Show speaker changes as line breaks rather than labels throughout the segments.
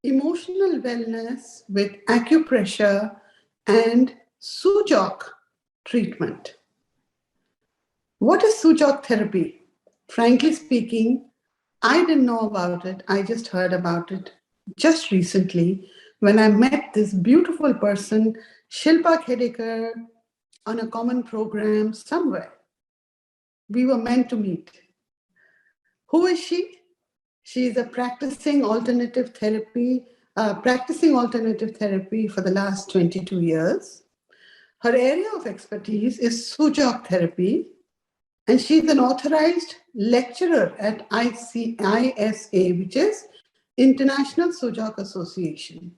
emotional wellness with acupressure and Sujok treatment. What is Sujok therapy? Frankly speaking, I didn't know about it. I just heard about it just recently when I met this beautiful person, Shilpa Khedekar, on a common program somewhere. We were meant to meet. Who is she? She is a practicing alternative therapy for the last 22 years. Her area of expertise is SUJOK therapy, and she's an authorized lecturer at ISA, which is International Sujok Association.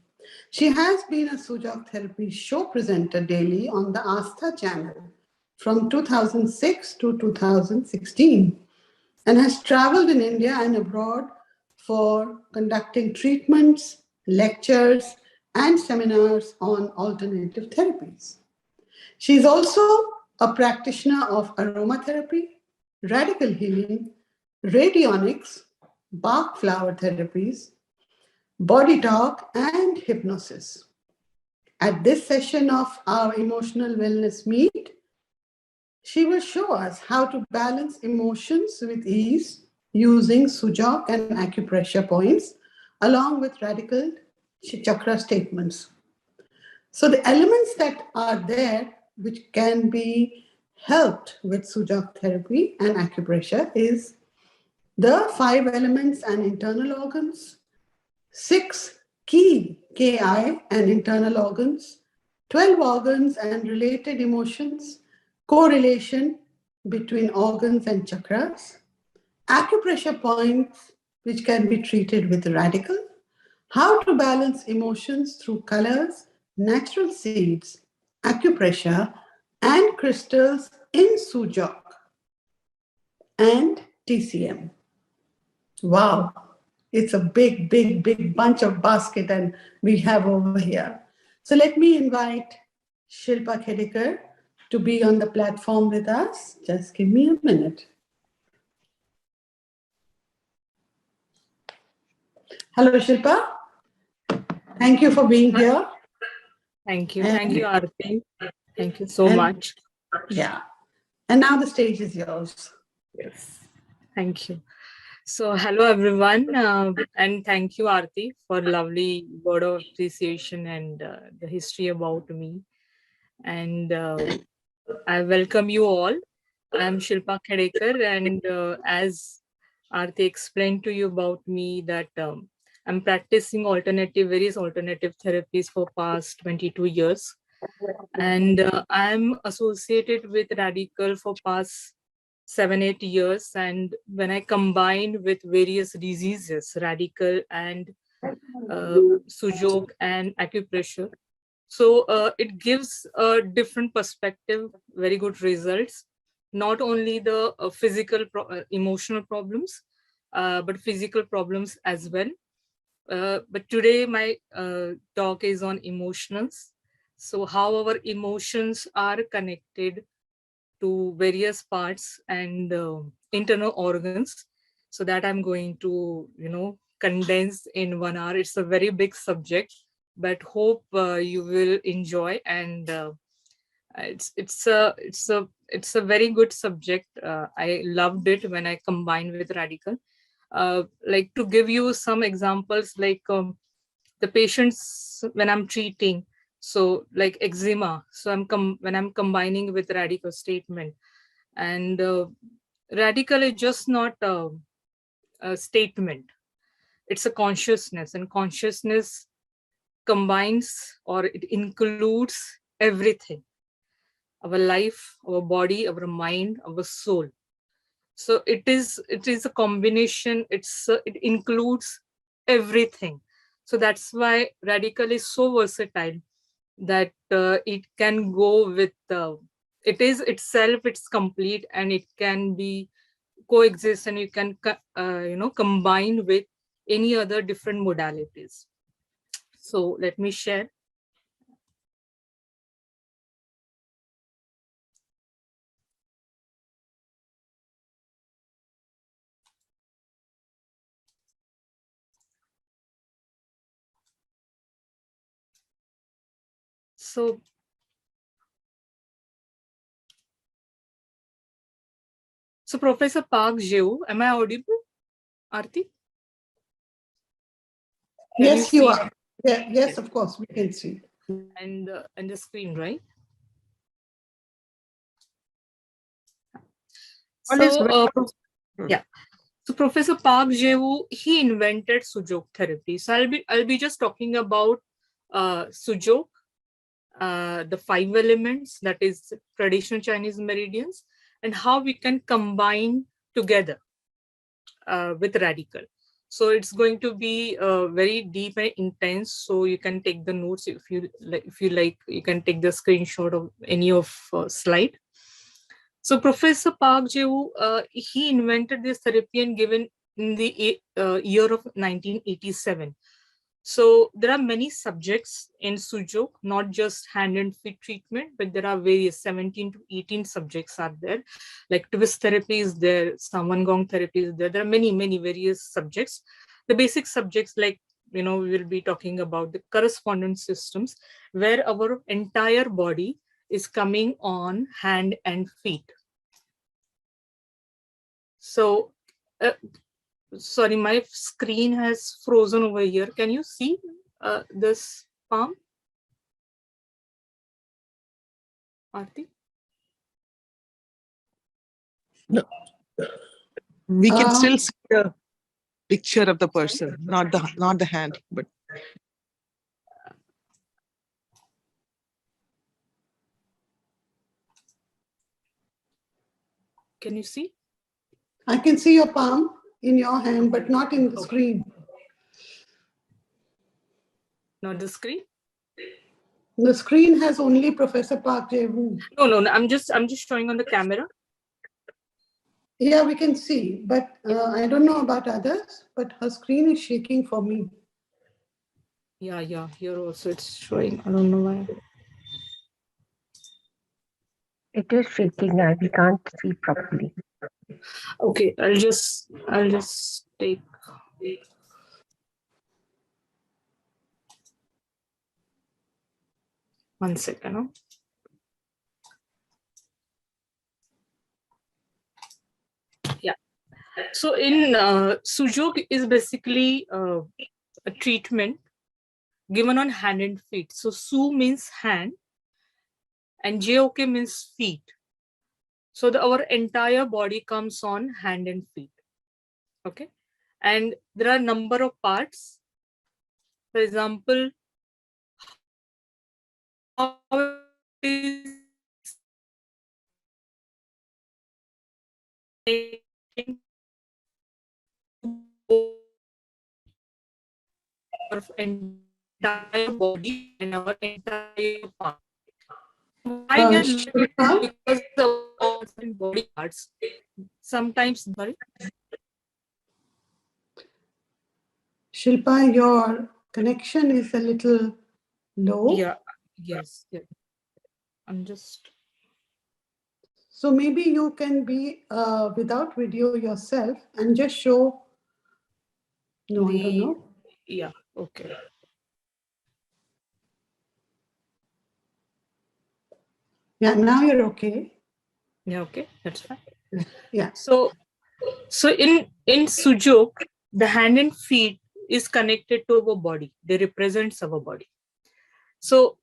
She has been a Sujok therapy show presenter daily on the Aastha channel from 2006 to 2016 and has traveled in India and abroad for conducting treatments, lectures, and seminars on alternative therapies. She is also a practitioner of aromatherapy, Redikall Healing, Radionics, Bach flower therapies, body talk, and hypnosis. At this session of our emotional wellness meet, she will show us how to balance emotions with ease using Sujok and acupressure points along with Redikall Chakras Statements. So the elements that are there which can be helped with Sujok therapy and acupressure is the 5 elements and internal organs, 6 key KI and internal organs, 12 organs and related emotions, correlation between organs and chakras, acupressure points which can be treated with Redikall, how to balance emotions through colors, natural seeds, acupressure, and crystals in Sujok, and TCM. Wow, it's a big, big, big bunch of basket and we have over here. So let me invite Shilpa Khedekar to be on the platform with us. Just give me a minute. Hello, Shilpa. Thank you for being here.
Thank you. Thank you, Aarti. Thank you so much.
Yeah. And now the stage is yours.
Yes. Thank you. So, hello, everyone. And thank you, Aarti, for lovely word of appreciation and the history about me. And I welcome you all. I'm Shilpa Khedekar. And as Aarti explained to you about me that I'm practicing various alternative therapies for past 22 years. And I'm associated with Redikall for past 7-8 years. And when I combine with various diseases, Redikall and Sujok and acupressure, so it gives a different perspective, very good results, not only the emotional problems, but physical problems as well. But today my talk is on emotions. So how our emotions are connected to various parts and internal organs. So that I'm going to, condense in 1 hour. It's a very big subject, but hope you will enjoy. And it's a very good subject. I loved it when I combined with Redikall. Like to give you some examples, like the patients when I'm treating, so like eczema, so when I'm combining with Redikall statement, and Redikall is just not a statement, it's a consciousness, and consciousness combines or it includes everything: our life, our body, our mind, our soul. So it is a combination. It includes everything. So that's why Redikall is so versatile that it can go with it is itself, it's complete, and it can be coexist, and you can combine with any other different modalities. So let me share. So Professor Park Jeu, am I audible, Aarti?
Yes, you are. Yeah, yes, of course, we can see.
And the screen, right? So, yeah. So Professor Park Jeu, he invented Sujok therapy. So I'll be just talking about Sujok, the 5 elements, that is traditional Chinese meridians, and how we can combine together with Redikall. So it's going to be very deep and intense. So you can take the notes if you like. If you like, you can take the screenshot of any of slide. So Professor Park Jeu, he invented this therapy and given in the year of 1987. So there are many subjects in Sujok, not just hand and feet treatment, but there are various 17 to 18 subjects are there. Like twist therapy is there, Saman Gong therapy is there. There are many, many various subjects. The basic subjects, like, we will be talking about the correspondence systems, where our entire body is coming on hand and feet. So, sorry, my screen has frozen over here. Can you see this palm, Aarti?
No. We can still see the picture of the person, not the hand, but
can you see?
I can see your palm in your hand, but not in the screen.
Not the screen?
The screen has only Professor Park Jae-woo.
No. I'm just showing on the camera.
Yeah, we can see, but I don't know about others, but her screen is shaking for me.
Yeah, here also it's showing. I don't know why.
It is shaking and we can't see properly.
Okay, I'll just take. One second. Huh? Yeah. So in Sujok is basically a treatment given on hand and feet. So Su means hand and JOK means feet. So our entire body comes on hand and feet. Okay. And there are a number of parts. For example, how is our entire body and our entire part. Why we are
Shilpa?
because of body parts. Sometimes, sorry.
Shilpa, your connection is a little low.
Yeah. Yes. Yeah. I'm just.
So maybe you can be without video yourself and just show. No, I don't know.
Yeah. Okay.
Yeah, now you're okay.
Yeah. Okay. That's fine.
Yeah.
So in Sujok, the hand and feet is connected to our body. They represents our body. So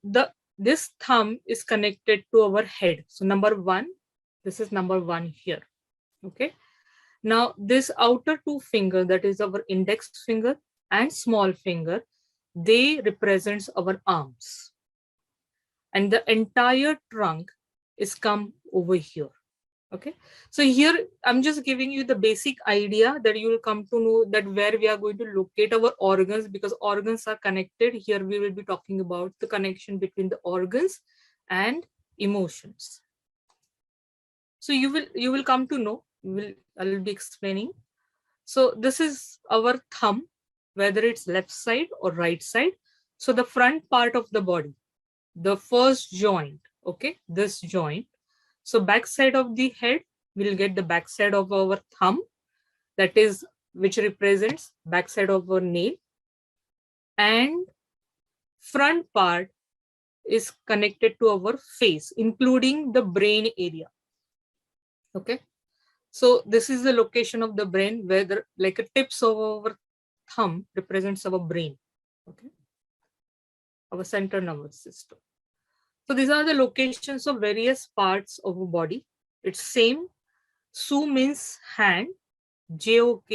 this thumb is connected to our head. So number 1, this is number 1 here. Okay. Now this outer 2 finger, that is our index finger and small finger, they represents our arms. And the entire trunk is come over here. Okay, so here I'm just giving you the basic idea that you will come to know that where we are going to locate our organs, because organs are connected. Here we will be talking about the connection between the organs and emotions. So you will come to know, I will be explaining. So this is our thumb, whether it's left side or right side. So the front part of the body, the first joint, okay, this joint. So back side of the head, we'll get the back side of our thumb, that is, which represents back side of our nail. And front part is connected to our face, including the brain area. Okay. So this is the location of the brain where the, like a tips of our thumb represents our brain. Okay. Our central nervous system. So these are the locations of various parts of our body. It's same. Su means hand. JOK,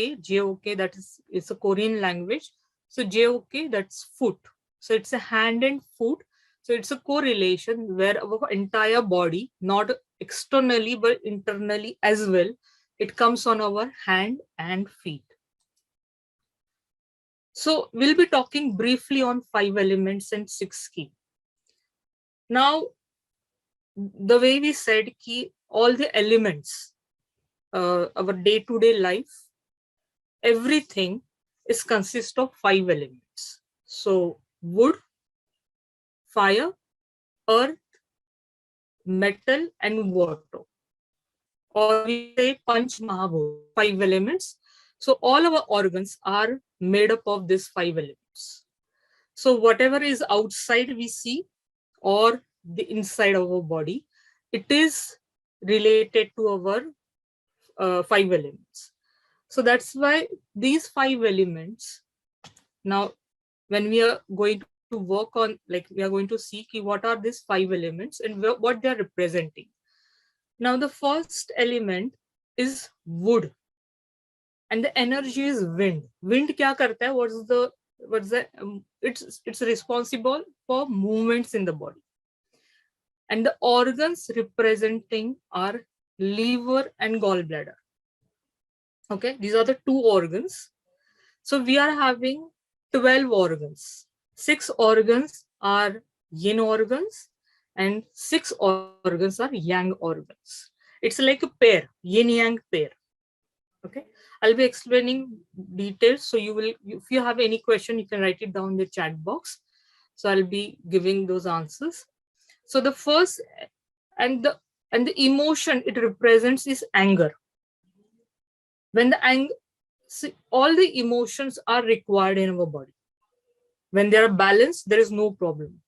that is, it's a Korean language. So JOK, that's foot. So it's a hand and foot. So it's a correlation where our entire body, not externally, but internally as well, it comes on our hand and feet. So we'll be talking briefly on 5 elements and 6 key. Now, the way we said key, all the elements, our day-to-day life, everything is consist of 5 elements. So wood, fire, earth, metal, and water. Or we say Panch Mahabhut, 5 elements. So all our organs are made up of these 5 elements. So whatever is outside we see or the inside of our body, it is related to our 5 elements. So that's why these 5 elements, now when we are going to work on, like we are going to see what are these 5 elements and what they are representing. Now the first element is wood and the energy is wind. Wind kya karta hai? What's the it's responsible for movements in the body. And the organs representing are liver and gallbladder. Okay, these are the 2 organs. So we are having 12 organs. 6 organs are yin organs and 6 organs are yang organs. It's like a pair, yin yang pair. Okay, I'll be explaining details. So you will, if you have any question, you can write it down in the chat box. So I'll be giving those answers. So the first and the emotion it represents is anger. When the anger, all the emotions are required in our body. When they are balanced, there is no problem.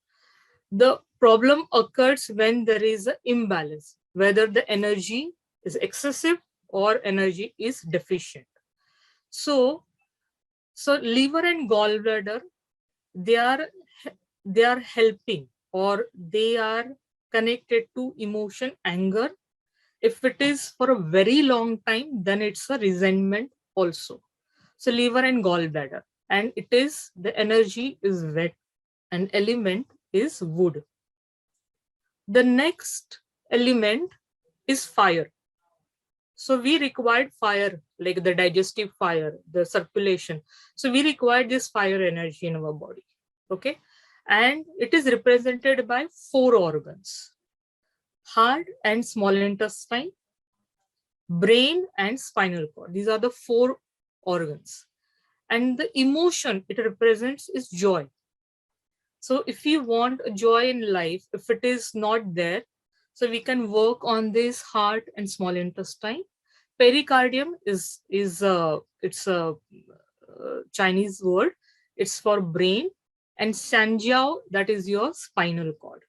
The problem occurs when there is an imbalance, whether the energy is excessive or energy is deficient. So liver and gallbladder, they are helping, or they are connected to emotion, anger. If it is for a very long time, then it's a resentment also. So liver and gallbladder, and it is, the energy is wet and element is wood. The next element is fire. So we required fire, like the digestive fire, the circulation. So we required this fire energy in our body. Okay. And it is represented by 4 organs: heart and small intestine, brain and spinal cord. These are the 4 organs. And the emotion it represents is joy. So if you want a joy in life, if it is not there, so we can work on this heart and small intestine. Pericardium is it's a Chinese word. It's for brain. And Sanjiao, that is your spinal cord.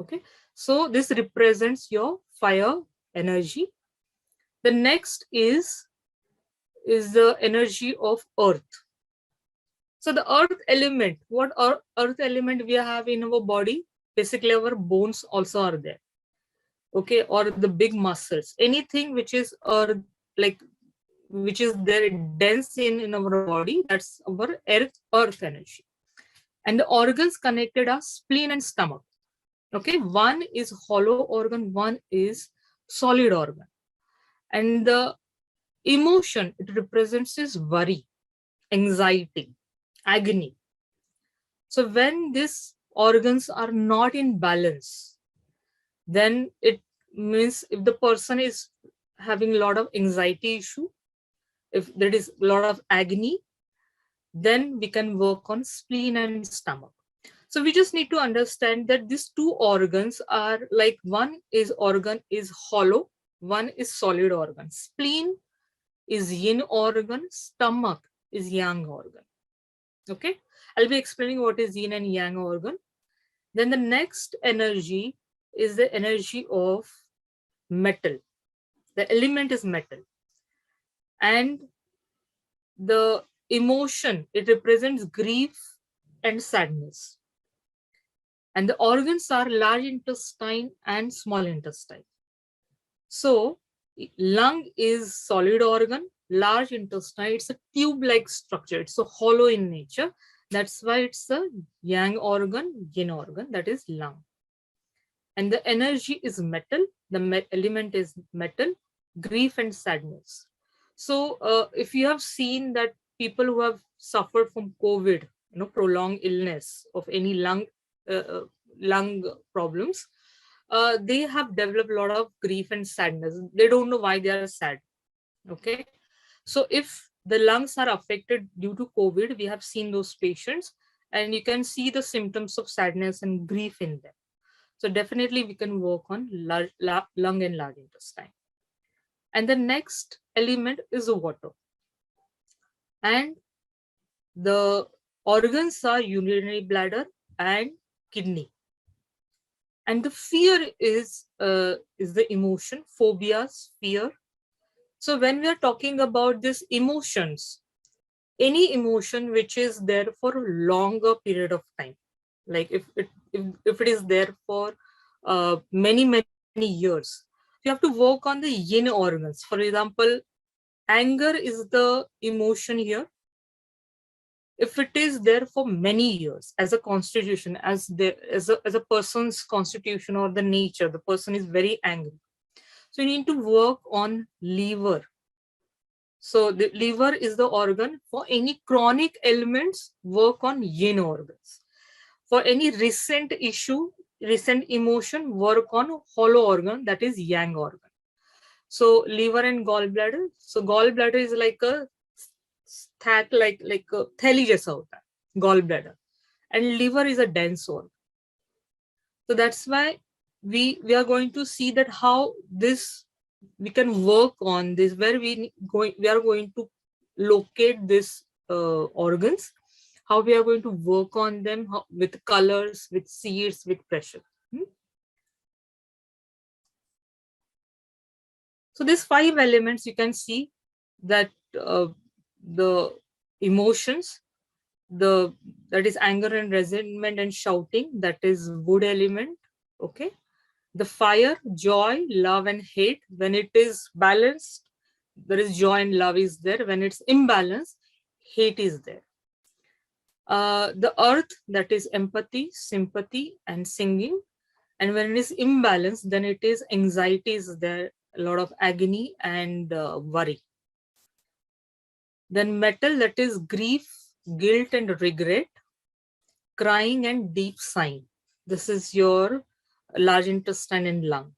Okay. So this represents your fire energy. The next is the energy of earth. So the earth element, what earth element we have in our body? Basically, our bones also are there. Okay, or the big muscles, anything which is earth, like which is there dense in our body, that's our earth energy. And the organs connected are spleen and stomach. Okay, one is hollow organ, one is solid organ. And the emotion it represents is worry, anxiety, agony. So when these organs are not in balance, then it means if the person is having a lot of anxiety issue, if there is a lot of agony, then we can work on spleen and stomach. So we just need to understand that these 2 organs are like, one is organ is hollow, one is solid organ. Spleen is yin organ, stomach is yang organ. Okay, I'll be explaining what is yin and yang organ. Then the next energy is the energy of metal. The element is metal. And the emotion, it represents grief and sadness. And the organs are large intestine and small intestine. So lung is solid organ, large intestine, it's a tube-like structure. It's so hollow in nature. That's why it's a yang organ, yin organ, that is lung. And the energy is metal. The element is metal, grief and sadness. So if you have seen that people who have suffered from COVID, prolonged illness of any lung problems, they have developed a lot of grief and sadness. They don't know why they are sad. Okay. So if the lungs are affected due to COVID, we have seen those patients and you can see the symptoms of sadness and grief in them. So definitely we can work on lung and large intestine. And the next element is the water. And the organs are urinary bladder and kidney. And the fear is the emotion, phobias, fear. So when we are talking about these emotions, any emotion which is there for a longer period of time, like if it is there for many years, you have to work on the yin organs. For example, anger is the emotion here. If it is there for many years as a constitution, as a person's constitution or the nature, the person is very angry, so you need to work on liver. So the liver is the organ. For any chronic ailments, work on yin organs. For any recent issue, recent emotion, work on hollow organ, that is yang organ. So liver and gallbladder. So gallbladder is like a stack, like a theli jaisa hota hai, gallbladder. And liver is a dense organ. So that's why we are going to see that how this we can work on this, where we are going to locate these organs, how we are going to work on them, with colors, with seeds, with pressure. So these 5 elements, you can see that the emotions, that is anger and resentment and shouting, that is wood element. Okay. The fire, joy, love and hate. When it is balanced, there is joy and love is there. When it's imbalanced, hate is there. The earth, that is empathy, sympathy and singing. And when it is imbalanced, then it is anxiety is there, a lot of agony and worry. Then metal, that is grief, guilt and regret, crying and deep sighing. This is your large intestine and lung.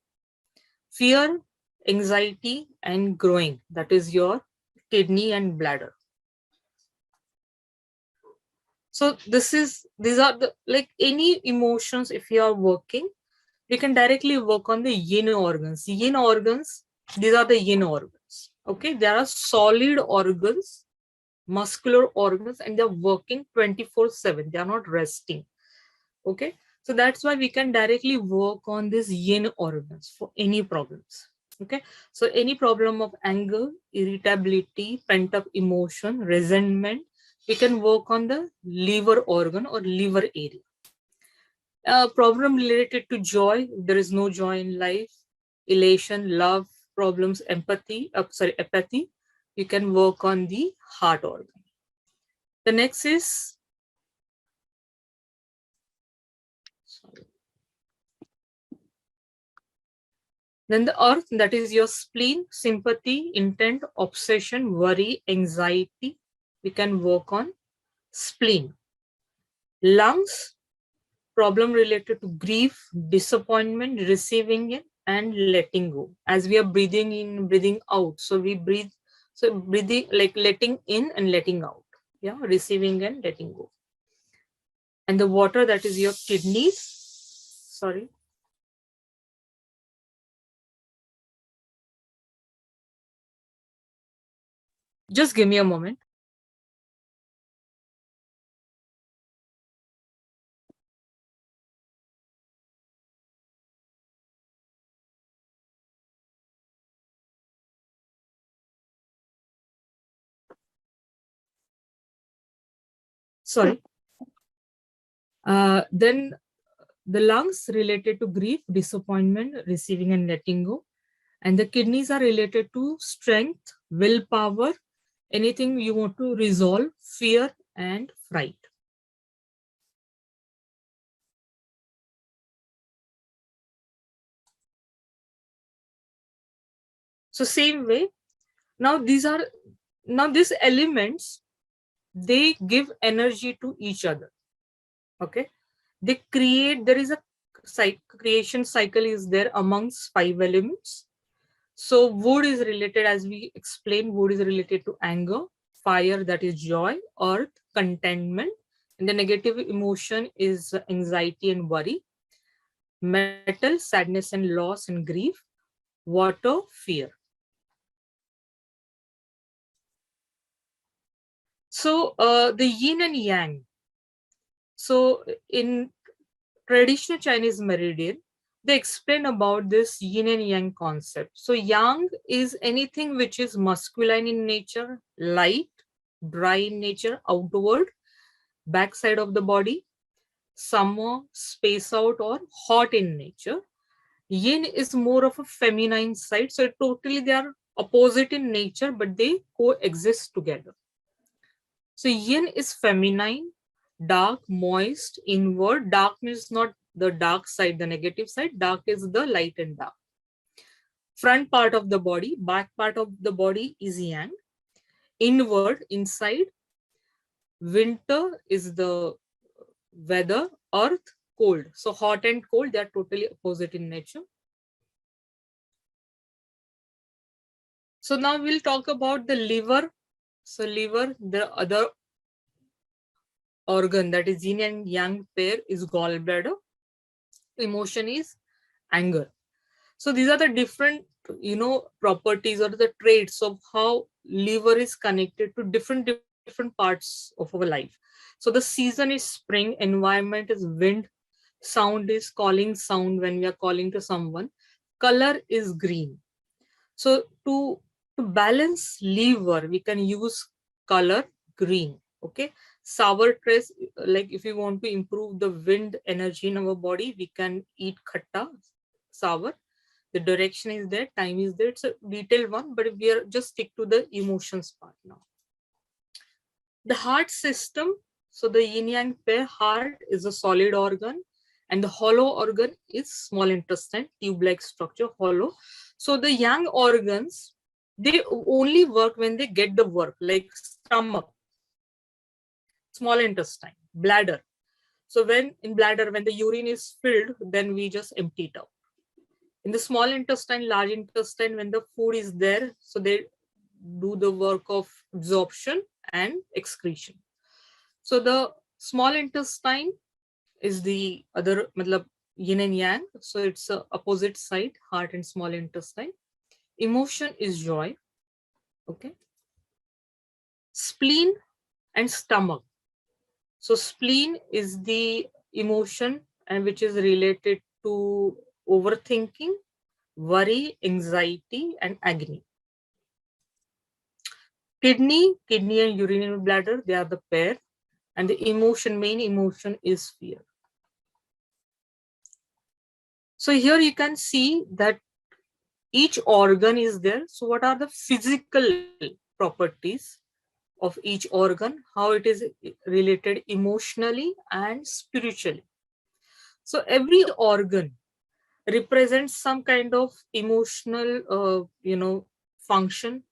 Fear, anxiety and growing, that is your kidney and bladder. So these are the, like any emotions, if you are working, we can directly work on the yin organs. Yin organs, these are the yin organs. Okay, there are solid organs, muscular organs, and they're working 24/7. They are not resting. Okay, so that's why we can directly work on these yin organs for any problems. Okay, so any problem of anger, irritability, pent-up emotion, resentment, we can work on the liver organ or liver area. Problem related to joy, there is no joy in life, elation, love, problems, apathy, you can work on the heart organ. The next is, then the earth, that is your spleen, sympathy, intent, obsession, worry, anxiety, we can work on spleen. Lungs, problem related to grief, disappointment, receiving it and letting go. As we are breathing in, breathing out, so we breathe, so breathing, like letting in and letting out, yeah, receiving and letting go. And the water, that is your kidneys. Sorry. Just give me a moment. Sorry. Then the lungs related to grief, disappointment, receiving and letting go. And the kidneys are related to strength, willpower, anything you want to resolve, fear and fright. So same way, now these elements, they give energy to each other. Okay. They create, there is a creation cycle is there amongst 5 elements. So wood is related, as we explained, wood is related to anger, fire, that is joy, earth, contentment, and the negative emotion is anxiety and worry, metal, sadness and loss and grief, water, fear. So the yin and yang. So in traditional Chinese meridian, they explain about this yin and yang concept. So yang is anything which is masculine in nature, light, dry in nature, outward, backside of the body, summer, space out or hot in nature. Yin is more of a feminine side. So totally they are opposite in nature, but they coexist together. So yin is feminine, dark, moist, inward. Dark means not the dark side, the negative side. Dark is the light and dark. Front part of the body, back part of the body is yang. Inward, inside. Winter is the weather, earth, cold. So hot and cold, they are totally opposite in nature. So now we'll talk about the liver. So liver, the other organ that is yin and yang pair is gallbladder. Emotion is anger. So these are the different, properties or the traits of how liver is connected to different parts of our life. So the season is spring, environment is wind, sound is calling sound when we are calling to someone, color is green. So to balance liver, we can use color green. Okay. Sour taste, like if we want to improve the wind energy in our body, we can eat khatta, sour. The direction is there, time is there. It's a detailed one, but we are just stick to the emotions part now. The heart system. So the yin yang pair, heart is a solid organ and the hollow organ is small intestine, tube-like structure, hollow. So the yang organs, they only work when they get the work, like stomach, small intestine, bladder. So when in bladder, when the urine is filled, then we just empty it out. In the small intestine, large intestine, when the food is there, so they do the work of absorption and excretion. So the small intestine is the other, yin and yang. So it's a opposite side, heart and small intestine. Emotion is joy. Okay. Spleen and stomach. So spleen is the emotion and which is related to overthinking, worry, anxiety, and agony. Kidney and urinary bladder, they are the pair. And the emotion, main emotion is fear. So here you can see that each organ is there. So what are the physical properties of each organ, how it is related emotionally and spiritually. So every organ represents some kind of emotional, function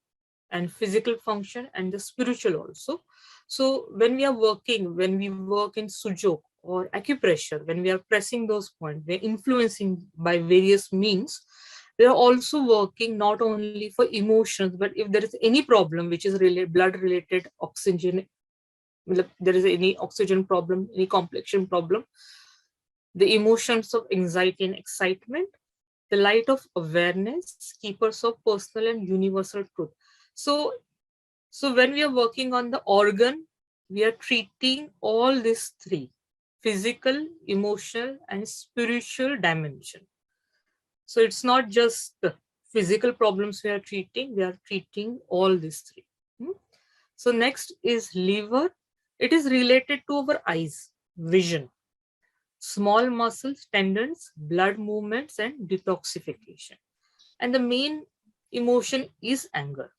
and physical function and the spiritual also. So when we work in Sujok or acupressure, when we are pressing those points, we're influencing by various means. They are also working not only for emotions, but if there is any problem which is blood related, oxygen, there is any oxygen problem, any complexion problem, the emotions of anxiety and excitement, the light of awareness, keepers of personal and universal truth. So when we are working on the organ, we are treating all these three: physical, emotional, and spiritual dimension. So it's not just the physical problems we are treating all these three. So next is liver. It is related to our eyes, vision, small muscles, tendons, blood movements, and detoxification. And the main emotion is anger.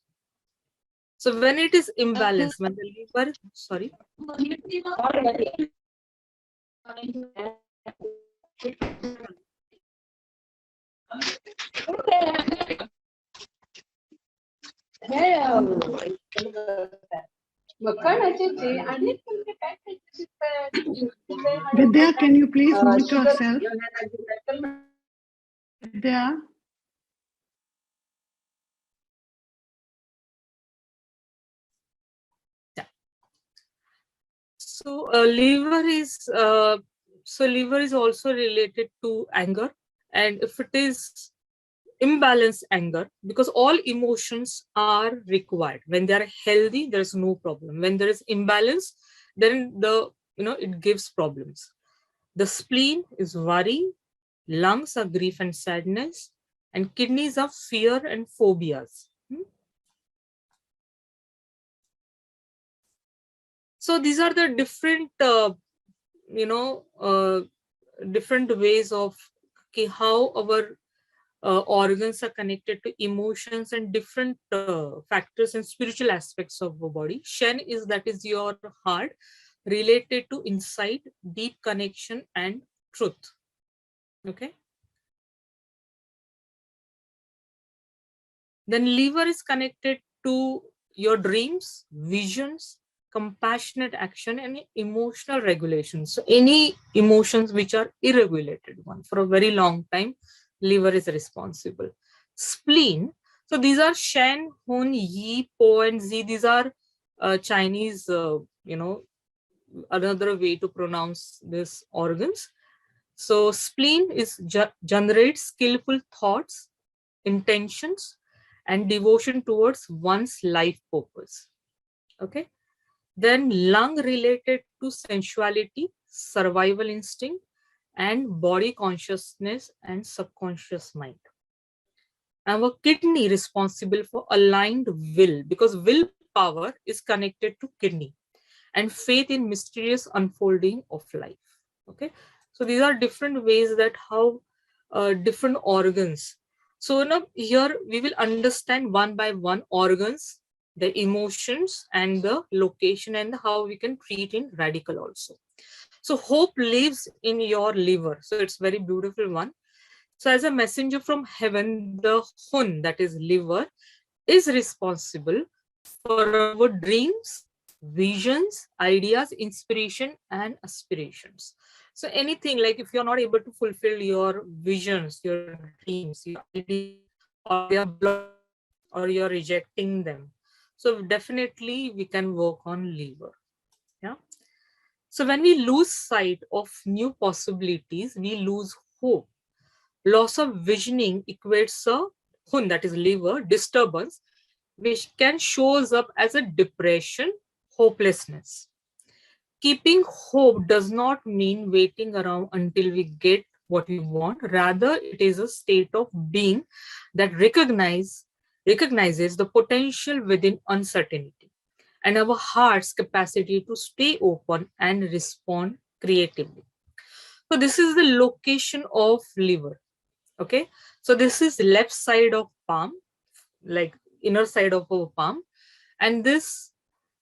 So when it is imbalanced, when the liver, sorry.
Vidya, can you please mute yourself? Vidya?
So liver is also related to anger, and if it is imbalanced anger, because all emotions are required. When they are healthy, there is no problem. When there is imbalance, then it gives problems. The spleen is worry, lungs are grief and sadness, and kidneys are fear and phobias. So these are the different different ways of how our organs are connected to emotions and different factors and spiritual aspects of the body. Shen that is your heart, related to insight, deep connection, and truth. Okay. Then liver is connected to your dreams, visions, compassionate action, and emotional regulation. So any emotions which are irregulated one for a very long time, liver is responsible. Spleen. So these are Shen, Hun, Yi, Po, and Zi. These are Chinese, another way to pronounce these organs. So spleen is generates skillful thoughts, intentions, and devotion towards one's life purpose. Okay. Then lung related to sensuality, survival instinct, and body consciousness and subconscious mind. Our kidney responsible for aligned will, because willpower is connected to kidney, and faith in mysterious unfolding of life. Okay. So these are different ways that how different organs. So now here we will understand one by one organs, the emotions, and the location, and how we can treat in Redikall also. So hope lives in your liver. So it's very beautiful one. So as a messenger from heaven, the Hun, that is liver, is responsible for our dreams, visions, ideas, inspiration, and aspirations. So anything like if you're not able to fulfill your visions, your dreams, your ideas, or they are blocked or you're rejecting them, so definitely we can work on liver. Yeah. So when we lose sight of new possibilities, we lose hope. Loss of visioning equates a Hun, that is liver, disturbance, which can shows up as a depression, hopelessness. Keeping hope does not mean waiting around until we get what we want. Rather, it is a state of being that recognizes the potential within uncertainty and our heart's capacity to stay open and respond creatively. So this is the location of liver. Okay. So this is left side of palm, like inner side of our palm, and this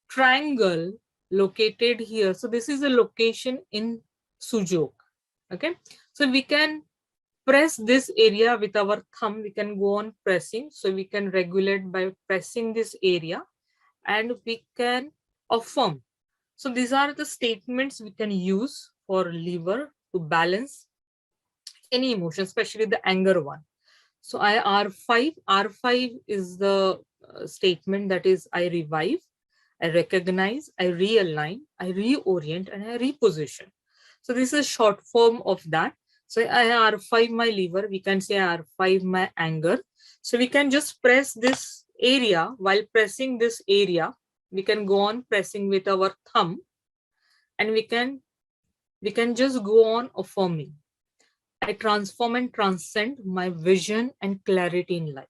triangle located here. So this is a location in Sujok. Okay. So we can press this area with our thumb. We can go on pressing. So we can regulate by pressing this area, and we can affirm. So these are the statements we can use for liver to balance any emotion, especially the anger one. So I R5 is the statement that is I revive, I recognize, I realign, I reorient, and I reposition. So this is a short form of that. So I R5 my liver, we can say R5 my anger. So we can just press this area. While pressing this area, we can go on pressing with our thumb, and we can just go on affirming. I transform and transcend my vision and clarity in life.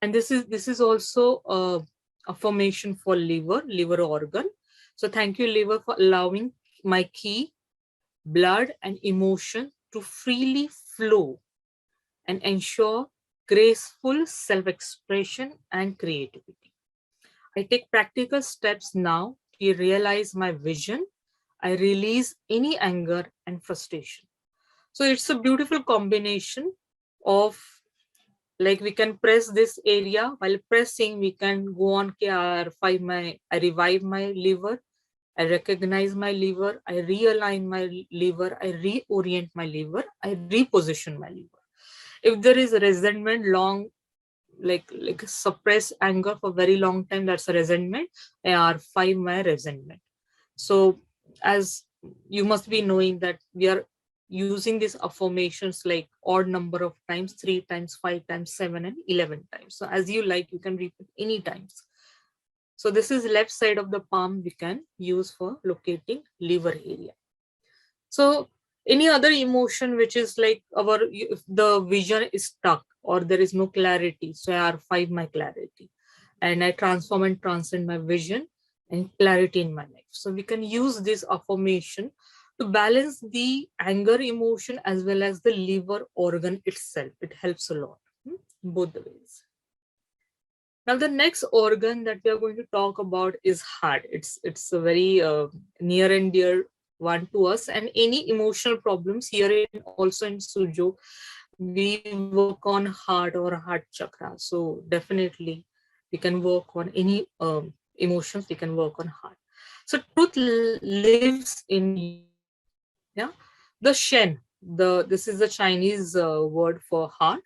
And this is also a affirmation for liver organ. So thank you, liver, for allowing my ki, blood, and emotion to freely flow and ensure graceful self-expression and creativity. I take practical steps now to realize my vision. I release any anger and frustration. So it's a beautiful combination of, like, we can press this area. While pressing, we can go on I revive my liver, I recognize my liver, I realign my liver, I reorient my liver, I reposition my liver. If there is resentment, long, like suppress anger for very long time, that's a resentment. I R5 my resentment. So as you must be knowing that we are using these affirmations like odd number of times, 3 times, 5 times, 7 and 11 times. So as you like, you can repeat any times. So this is left side of the palm we can use for locating liver area. So any other emotion which is like if the vision is stuck or there is no clarity, so I R5 my clarity and I transform and transcend my vision and clarity in my life. So we can use this affirmation to balance the anger emotion as well as the liver organ itself. It helps a lot, both the ways. Now the next organ that we are going to talk about is heart. It's a very near and dear one to us, and any emotional problems here in also in Sujok, we work on heart or heart chakra. So definitely we can work on any emotions, we can work on heart. So truth lives in you. Yeah, the Shen, this is the Chinese word for heart,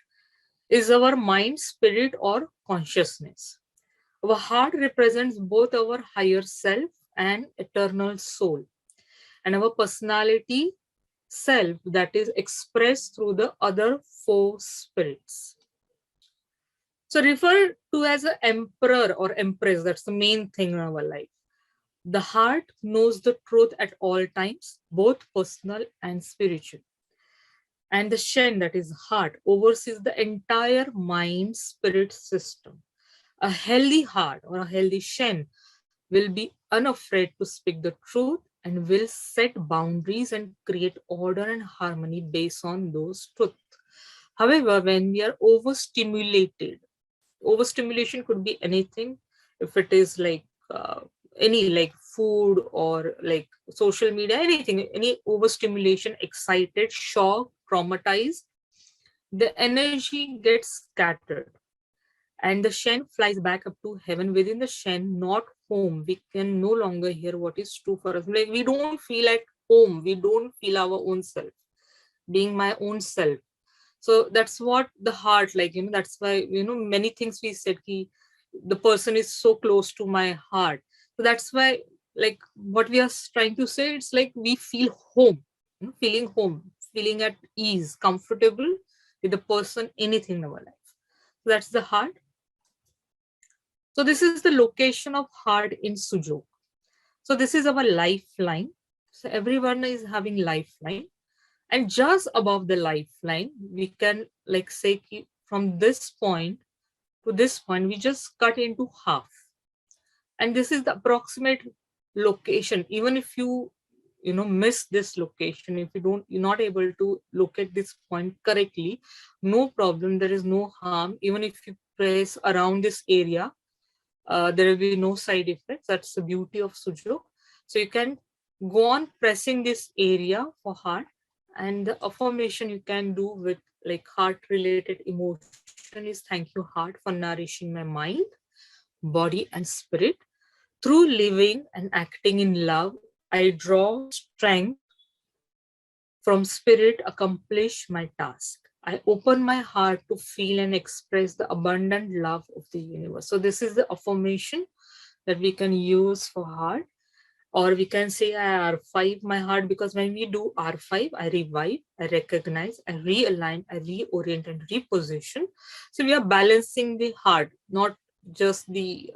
is our mind, spirit, or consciousness. Our heart represents both our higher self and eternal soul, and our personality self that is expressed through the other four spirits. So referred to as an emperor or empress, that's the main thing in our life. The heart knows the truth at all times, both personal and spiritual. And the Shen, that is heart, oversees the entire mind spirit system. A healthy heart or a healthy Shen will be unafraid to speak the truth and will set boundaries and create order and harmony based on those truths. However, when we are overstimulated, overstimulation could be anything. If it is like any like food or like social media, anything, any overstimulation, excited, shocked, traumatized, the energy gets scattered and the Shen flies back up to heaven. Within the Shen, not home, we can no longer hear what is true for us. Like we don't feel at home, we don't feel our own self, being my own self. So that's what the heart, like, that's why, many things we said, the person is so close to my heart. So that's why, like, what we are trying to say, it's like we feel home, feeling home, feeling at ease, comfortable with the person, anything in our life. So that's the heart. So this is the location of heart in Sujok. So this is our lifeline. So everyone is having lifeline. And just above the lifeline, we can like say from this point to this point, we just cut into half. And this is the approximate location. Even if miss this location, if you're not able to locate this point correctly, no problem. There is no harm. Even if you press around this area, there will be no side effects. That's the beauty of Sujok. So you can go on pressing this area for heart, and the affirmation you can do with like heart related emotion is thank you heart for nourishing my mind, body and spirit. Through living and acting in love, I draw strength from spirit, accomplish my task. I open my heart to feel and express the abundant love of the universe. So this is the affirmation that we can use for heart. Or we can say I R5 my heart, because when we do R5, I revive, I recognize, I realign, I reorient and reposition. So we are balancing the heart, not just the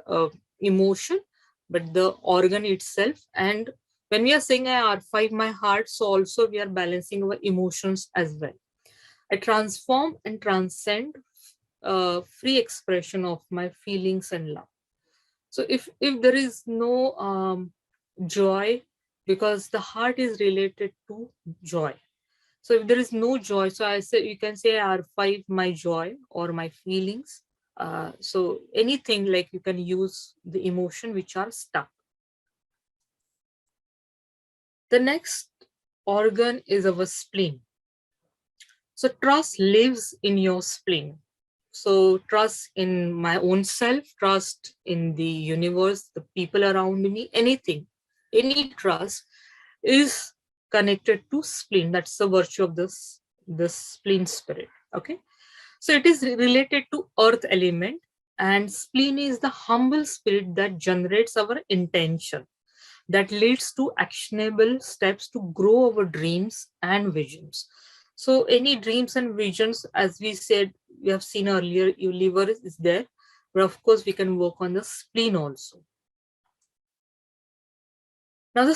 emotion, but the organ itself. And when we are saying I R5 my heart, so also we are balancing our emotions as well. I transform and transcend free expression of my feelings and love. So if there is no joy, because the heart is related to joy. So if there is no joy, so I say you can say R5 my joy or my feelings. So anything, like you can use the emotion which are stuck. The next organ is our spleen. So trust lives in your spleen. So trust in my own self, trust in the universe, the people around me, anything, any trust is connected to spleen. That's the virtue of this spleen spirit. Okay. So it is related to earth element, and spleen is the humble spirit that generates our intention, that leads to actionable steps to grow our dreams and visions. So any dreams and visions, as we said, we have seen earlier, your liver is there, but of course we can work on the spleen also. Now the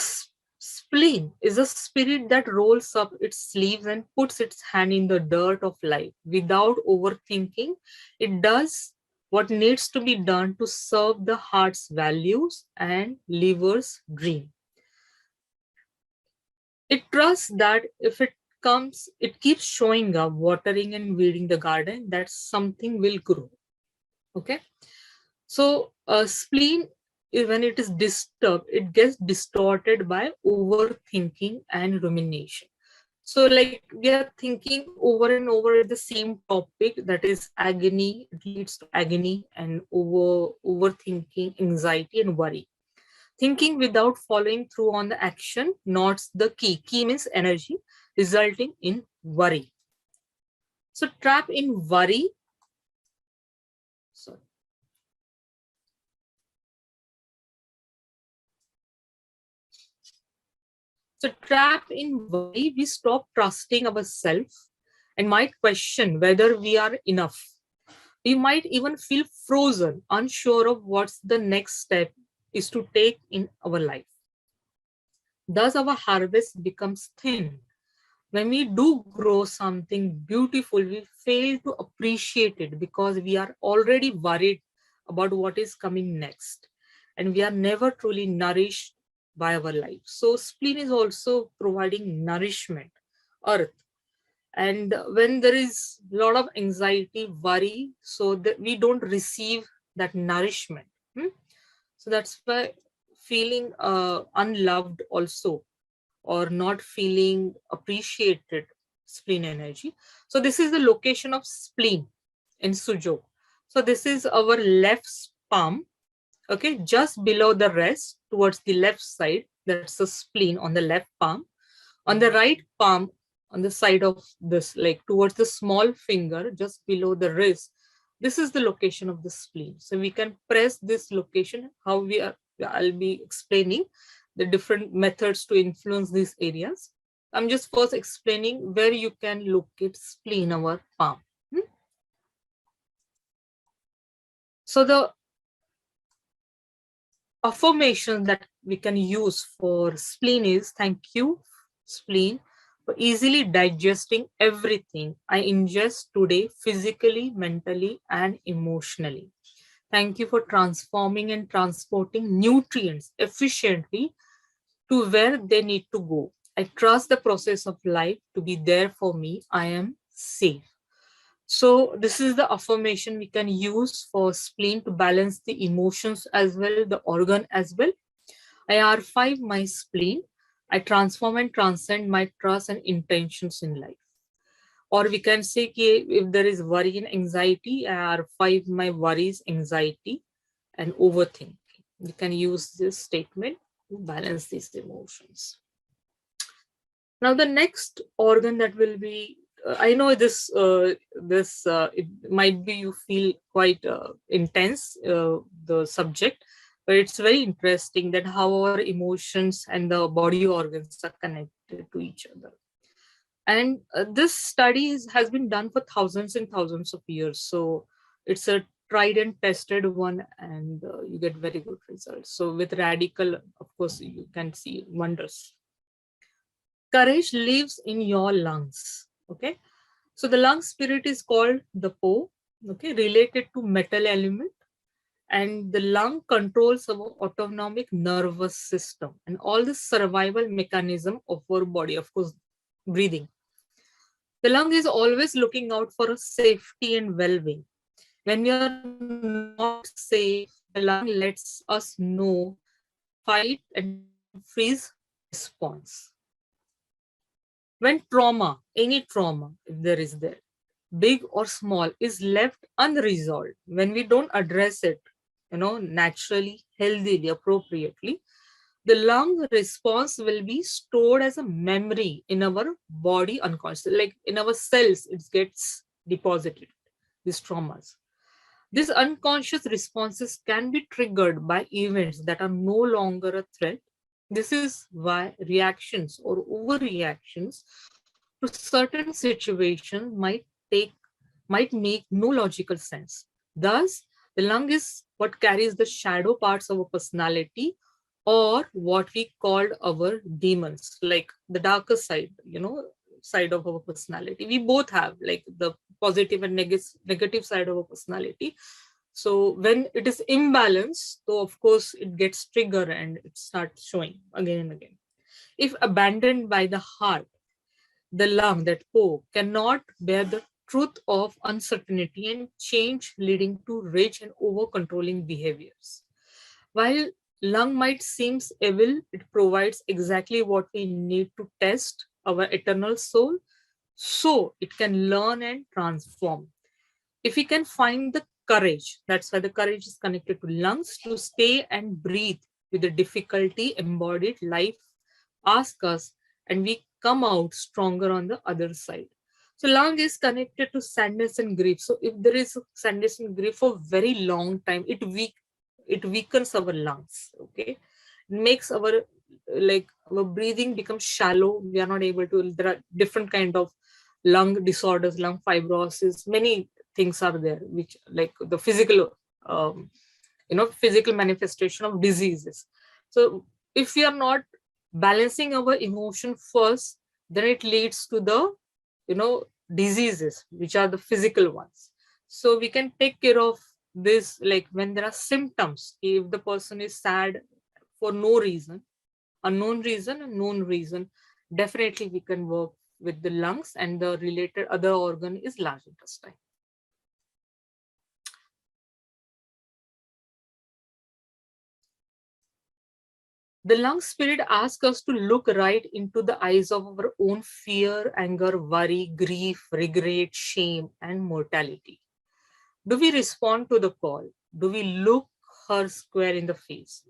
spleen is a spirit that rolls up its sleeves and puts its hand in the dirt of life without overthinking. It does what needs to be done to serve the heart's values and liver's dream. It trusts that if it comes, it keeps showing up, watering and weeding the garden, that something will grow. Okay. So spleen, when it is disturbed, it gets distorted by overthinking and rumination. So like we are thinking over and over the same topic, that is agony, it leads to agony and overthinking, anxiety and worry. Thinking without following through on the action, not the key. Key means energy, resulting in worry. So trap in worry. Sorry. So trap in worry, we stop trusting ourselves and might question whether we are enough. We might even feel frozen, unsure of what's the next step is to take in our life. Thus our harvest becomes thin. When we do grow something beautiful, we fail to appreciate it because we are already worried about what is coming next. And we are never truly nourished by our life. So spleen is also providing nourishment, earth. And when there is a lot of anxiety, worry, so that we don't receive that nourishment. So that's why feeling unloved also, or not feeling appreciated, spleen energy. So this is the location of spleen in Sujok. So this is our left palm, okay, just below the rest, towards the left side. That's the spleen on the left palm. On the right palm, on the side of this, like towards the small finger, just below the wrist, this is the location of the spleen. So we can press this location. How we are, I'll be explaining the different methods to influence these areas. I'm just first explaining where you can locate spleen, our palm. So the affirmation that we can use for spleen is, thank you, spleen, for easily digesting everything I ingest today, physically, mentally, and emotionally. Thank you for transforming and transporting nutrients efficiently to where they need to go. I trust the process of life to be there for me. I am safe. So this is the affirmation we can use for spleen to balance the emotions as well, the organ as well. I R5 my spleen. I transform and transcend my trust and intentions in life. Or we can say if there is worry and anxiety, I R5 my worries, anxiety, and overthinking. You can use this statement to balance these emotions. Now the next organ that will be, I know this it might be you feel quite intense, the subject, but it's very interesting that how our emotions and the body organs are connected to each other. And this study has been done for thousands and thousands of years. So it's a tried and tested one, and you get very good results. So with Redikall, of course, you can see wonders. Courage lives in your lungs. Okay. So the lung spirit is called the Po, okay, related to metal element. And the lung controls our autonomic nervous system and all the survival mechanism of our body, of course, breathing. The lung is always looking out for a safety and well-being. When we are not safe, the lung lets us know fight and freeze response. When trauma, any trauma, if there is there, big or small, is left unresolved, when we don't address it, naturally, healthily, appropriately, the lung response will be stored as a memory in our body unconscious, like in our cells, it gets deposited, these traumas. These unconscious responses can be triggered by events that are no longer a threat. This is why reactions or overreactions to certain situations might make no logical sense. Thus, the lung is what carries the shadow parts of a personality, or what we called our demons, like the darker side, side of our personality. We both have like the positive and negative side of our personality. So when it is imbalanced, so of course it gets triggered and it starts showing again and again. If abandoned by the heart, the lung, that Po, cannot bear the truth of uncertainty and change, leading to rage and over controlling behaviors. While lung might seem evil, it provides exactly what we need to test our eternal soul, so it can learn and transform. If we can find the courage, that's why the courage is connected to lungs, to stay and breathe with the difficulty embodied life ask us, and we come out stronger on the other side. So lung is connected to sadness and grief. So if there is sadness and grief for very long time, it weakens our lungs. Okay, it makes our breathing becomes shallow. We are not able to. There are different kind of lung disorders, lung fibrosis. Many things are there, which like the physical, physical manifestation of diseases. So if we are not balancing our emotion first, then it leads to the diseases, which are the physical ones. So we can take care of this, like when there are symptoms. If the person is sad for no reason, unknown reason, a known reason, definitely we can work with the lungs, and the related other organ is large intestine. The lung spirit asks us to look right into the eyes of our own fear, anger, worry, grief, regret, shame, and mortality. Do we respond to the call? Do we look her square in the face?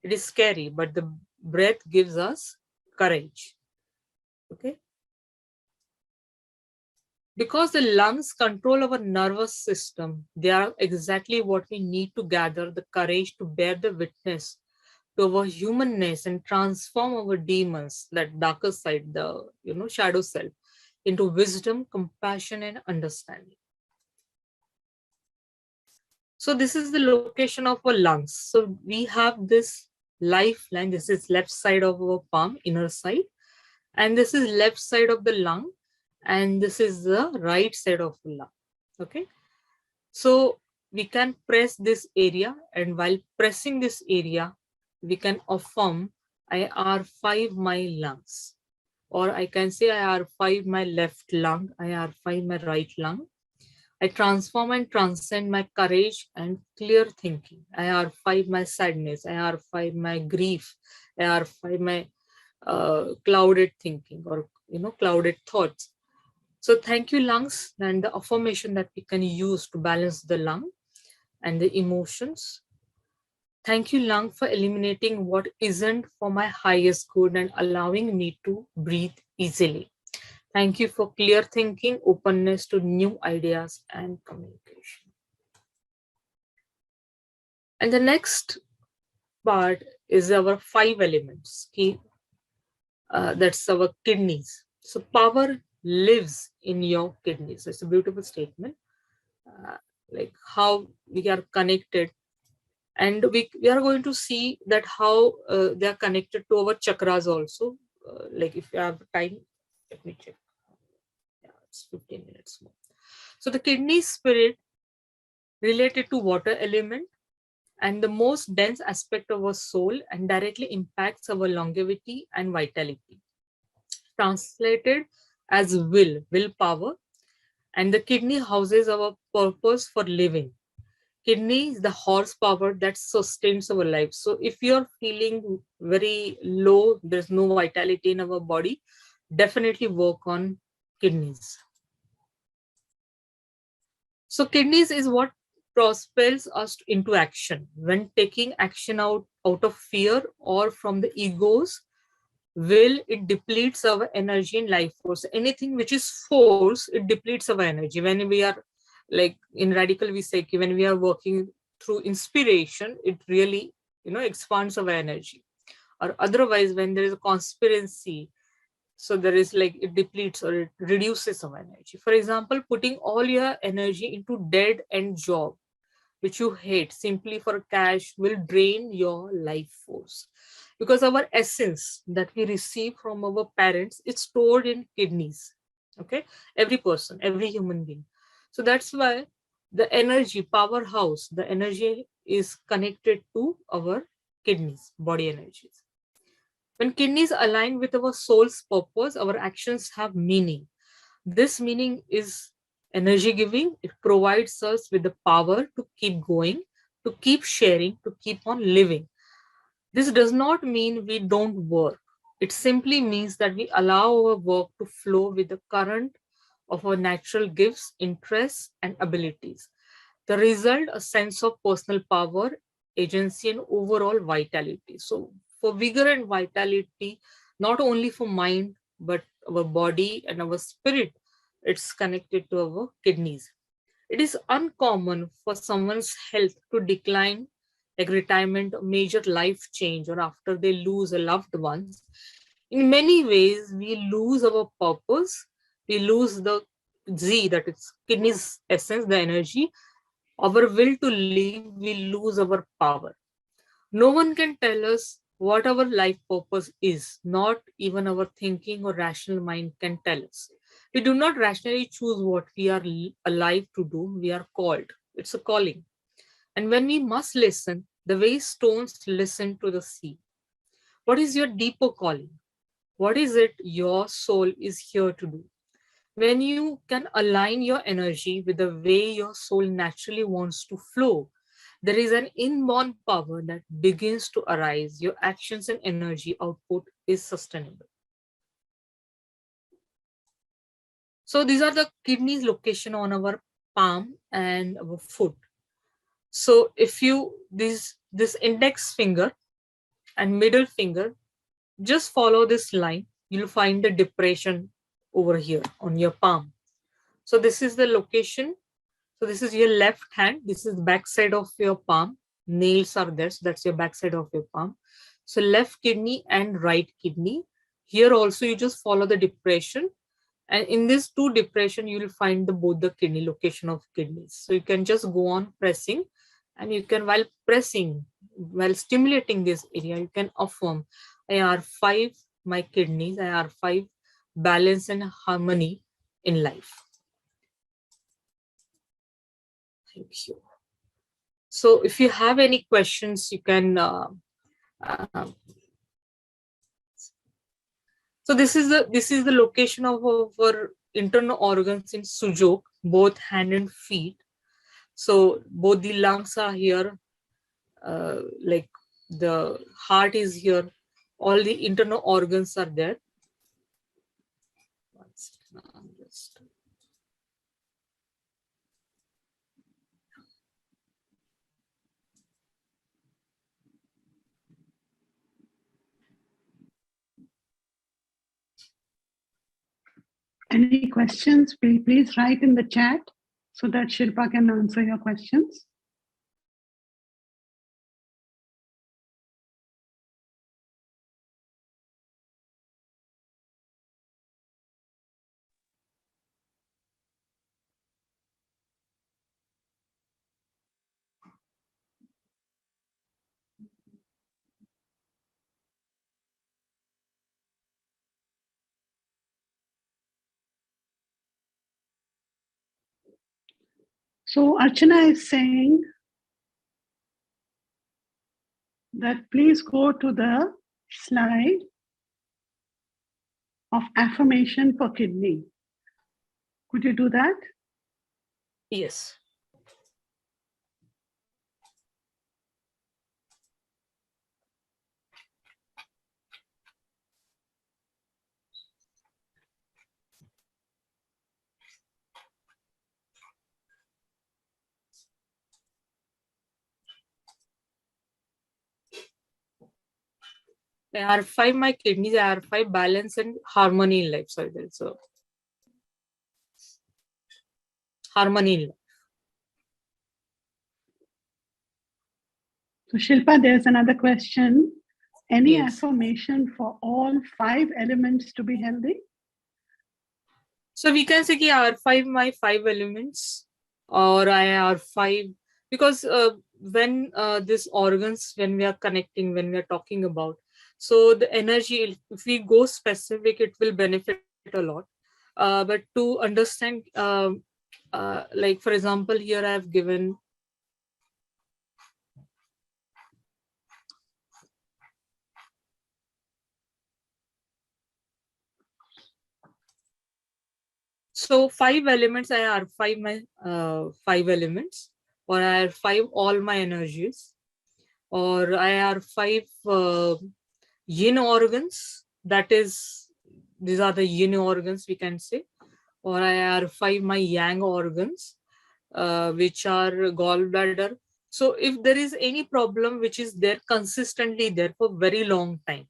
It is scary, but the breath gives us courage. Okay? Because the lungs control our nervous system, they are exactly what we need to gather the courage to bear the witness to our humanness and transform our demons, that darker side, the shadow self, into wisdom, compassion, and understanding. So this is the location of our lungs. So we have this lifeline. This is left side of our palm, inner side, and this is left side of the lung, and this is the right side of the lung. Okay, so we can press this area, and while pressing this area, we can affirm, I R5 my lungs, or I can say I R5 my left lung, I R5 my right lung. I transform and transcend my courage and clear thinking. I R5 my sadness, I R5 my grief, I R5 my clouded thinking, or clouded thoughts. So thank you, lungs, and the affirmation that we can use to balance the lung and the emotions. Thank you, lung, for eliminating what isn't for my highest good and allowing me to breathe easily. Thank you for clear thinking, openness to new ideas, and communication. And the next part is our 5 elements. That's our kidneys. So power lives in your kidneys. It's a beautiful statement. Like how we are connected, and we are going to see that how they are connected to our chakras also. Like if you have time, let me check. Yeah, it's 15 minutes more. So the kidney spirit related to water element, and the most dense aspect of our soul and directly impacts our longevity and vitality. Translated as willpower, and the kidney houses our purpose for living. Kidney is the horsepower that sustains our life. So if you're feeling very low, there's no vitality in our body, definitely work on kidneys. So kidneys is what propels us into action. When taking action out of fear or from the egos, it depletes our energy and life force. Anything which is force, it depletes our energy. When we are, like in Redikall, we say when we are working through inspiration, it really, expands our energy. Or otherwise, when there is a conspiracy, so there is like it depletes or it reduces our energy. For example, putting all your energy into dead end job which you hate simply for cash will drain your life force, because our essence that we receive from our parents is stored in kidneys. Okay, every person, every human being. So that's why the energy powerhouse, the energy is connected to our kidneys, body energies. When kidneys align with our soul's purpose, our actions have meaning. This meaning is energy giving. It provides us with the power to keep going, to keep sharing, to keep on living. This does not mean we don't work. It simply means that we allow our work to flow with the current of our natural gifts, interests, and abilities. The result, a sense of personal power, agency, and overall vitality. So, for vigor and vitality, not only for mind, but our body and our spirit, it's connected to our kidneys. It is uncommon for someone's health to decline, like retirement, a major life change, or after they lose a loved ones. In many ways, we lose our purpose, we lose the Z, that is kidneys essence, the energy, our will to live, we lose our power. No one can tell us what our life purpose is, not even our thinking or rational mind can tell us. We do not rationally choose what we are alive to do, we are called. It's a calling. And when we must listen, the way stones listen to the sea. What is your deeper calling? What is it your soul is here to do? When you can align your energy with the way your soul naturally wants to flow, there is an inborn power that begins to arise. Your actions and energy output is sustainable. So these are the kidneys location on our palm and our foot. So if you, this index finger and middle finger, just follow this line, you'll find the depression over here on your palm. So this is the location. So this is your left hand. This is the back side of your palm. Nails are there. So that's your back side of your palm. So left kidney and right kidney. Here also you just follow the depression. And in this two depression, you will find both the kidney location of kidneys. So you can just go on pressing, and you can, while pressing, while stimulating this area, you can affirm, I are 5 my kidneys, I are 5 balance and harmony in life. Thank you. So if you have any questions, you can. So this is the location of our internal organs in Sujok, both hand and feet. So both the lungs are here, like the heart is here. All the internal organs are there.
Any questions? Please write in the chat so that Shilpa can answer your questions. So Archana is saying, that please go to the slide of affirmation for kidney. Could you do that?
Yes. There are 5 my kidneys, there are 5 balance and harmony in life. Sorry, there's a harmony in life.
So Shilpa, there's another question. Any
Yes.
affirmation for all 5 elements to be healthy?
So we can say ki are 5 my 5 elements, or I are 5, because when these organs, when we are connecting, when we are talking about, so the energy, if we go specific, it will benefit a lot. But to understand, like for example, here I have given. So 5 elements, I are 5 my 5 elements, or I are 5 all my energies, or I are 5 yin organs. That is, these are the yin organs we can say, or I are 5 my yang organs, which are gallbladder. So if there is any problem which is there consistently there for very long time,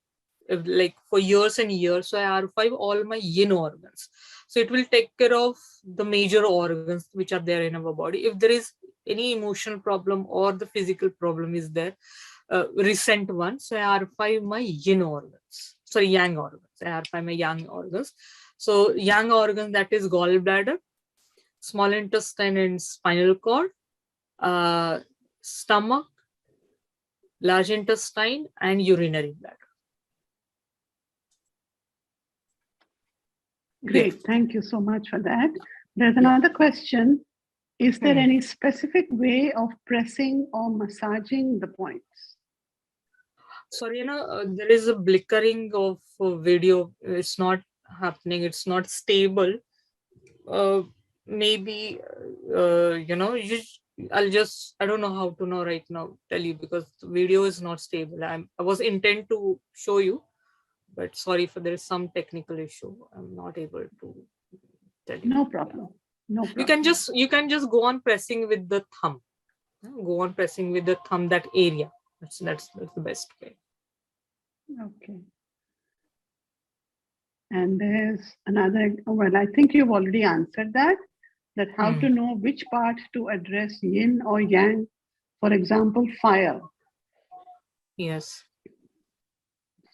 if like for years and years, so I are 5 all my yin organs. So it will take care of the major organs which are there in our body. If there is any emotional problem or the physical problem is there, recent one, so I are 5 my yin organs. Sorry, yang organs. I are 5 my yang organs. So yang organ, that is gallbladder, small intestine and spinal cord, stomach, large intestine, and urinary bladder.
Great,
Yes.
thank you so much for that. There's another question. Is there any specific way of pressing or massaging the points?
Sorry, there is a flickering of video. It's not happening. It's not stable. Maybe, I don't know how to know right now, tell you, because the video is not stable. I was intent to show you, but sorry for there is some technical issue. I'm not able to tell you.
No problem. No problem.
You can just go on pressing with the thumb. Go on pressing with the thumb, that area. That's the best way.
Okay. And there's another, well, I think you've already answered that how to know which part to address, yin or yang, for example, fire.
Yes.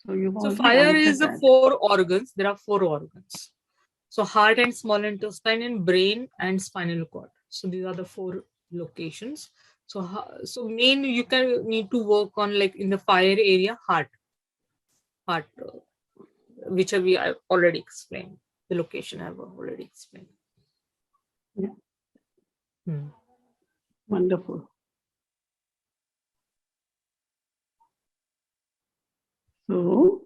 So you've already
fire
answered
is the
that.
4 organs. There are 4 organs. So heart and small intestine and brain and spinal cord. So these are the 4 locations. So main you can need to work on, like in the fire area, heart, which I already explained. The location I've already explained.
Yeah. Wonderful. So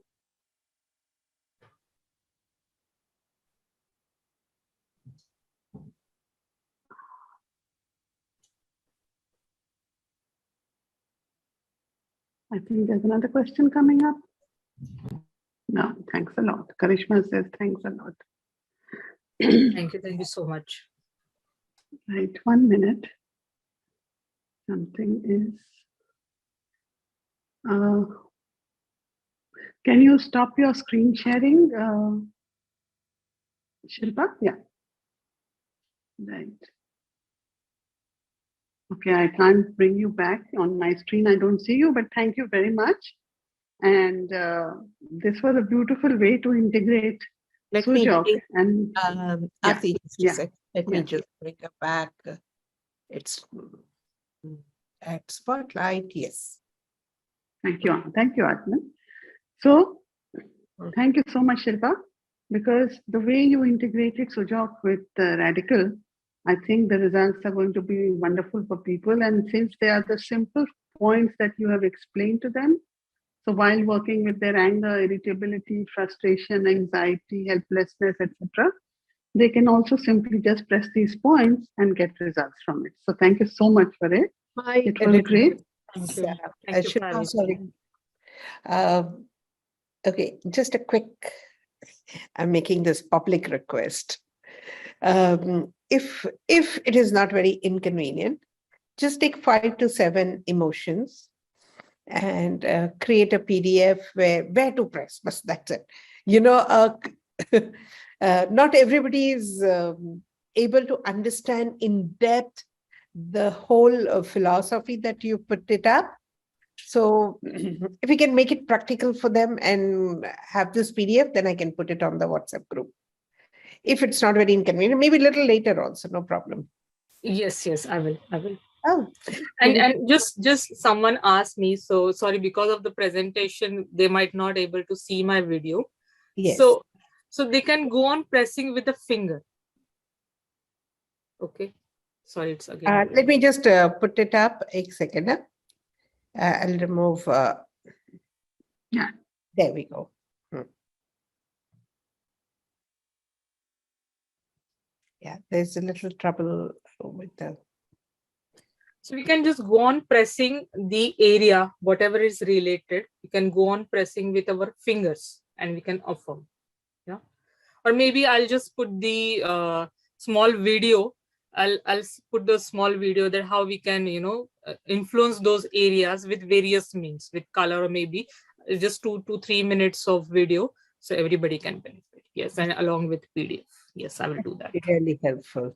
I think there's another question coming up. No, thanks a lot. Karishma says thanks a lot.
Thank you so much.
Right, 1 minute. Something is. Can you stop your screen sharing, Shilpa? Yeah. Right. Okay, I can't bring you back on my screen. I don't see you, but thank you very much. And this was a beautiful way to integrate Sujok. And
Aarti,
yeah.
let me just bring it back. It's at spotlight, yes.
Thank you, Atman. So, thank you so much, Shilpa, because the way you integrated Sujok with Redikall, I think the results are going to be wonderful for people. And since they are the simple points that you have explained to them. So while working with their anger, irritability, frustration, anxiety, helplessness, etc., they can also simply just press these points and get results from it. So thank you so much for it. It was great.
Thank you. Thank you for having me.
Okay, just a quick, I'm making this public request. If it is not very inconvenient, just take 5 to 7 emotions and create a PDF where to press, but that's it. Not everybody is able to understand in depth the whole philosophy that you put it up. So if we can make it practical for them and have this PDF, then I can put it on the WhatsApp group. If it's not very inconvenient, maybe a little later also, no problem.
Yes, I will.
Oh,
and just someone asked me, so sorry, because of the presentation, they might not able to see my video.
yes.
So they can go on pressing with the finger. Okay. Sorry, it's again.
Let me just put it up a second. I'll remove.
Yeah.
There we go. Yeah, there's a little trouble with the.
So we can just go on pressing the area, whatever is related. We can go on pressing with our fingers and we can affirm. Yeah. Or maybe I'll just put the small video. I'll put the small video that how we can, influence those areas with various means, with color, or maybe just 2 to 3 minutes of video. So everybody can benefit. Yes. And along with PDF. Yes, I will do that.
Really helpful.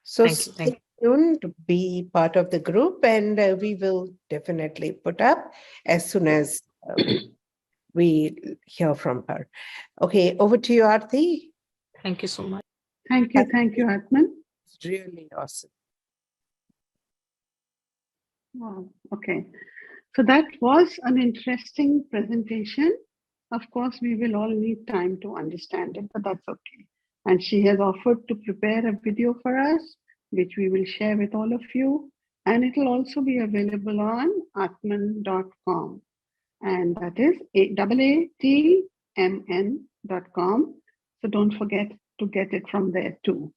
So stay tuned to be part of the group, and we will definitely put up as soon as we hear from her. Okay, over to you, Aarti.
Thank you so much.
Thank you, Atman.
It's really awesome.
Wow. Okay. So that was an interesting presentation. Of course, we will all need time to understand it, but that's okay. And she has offered to prepare a video for us, which we will share with all of you. And it will also be available on aatmn.com. And that is aatmn.com. So don't forget to get it from there too.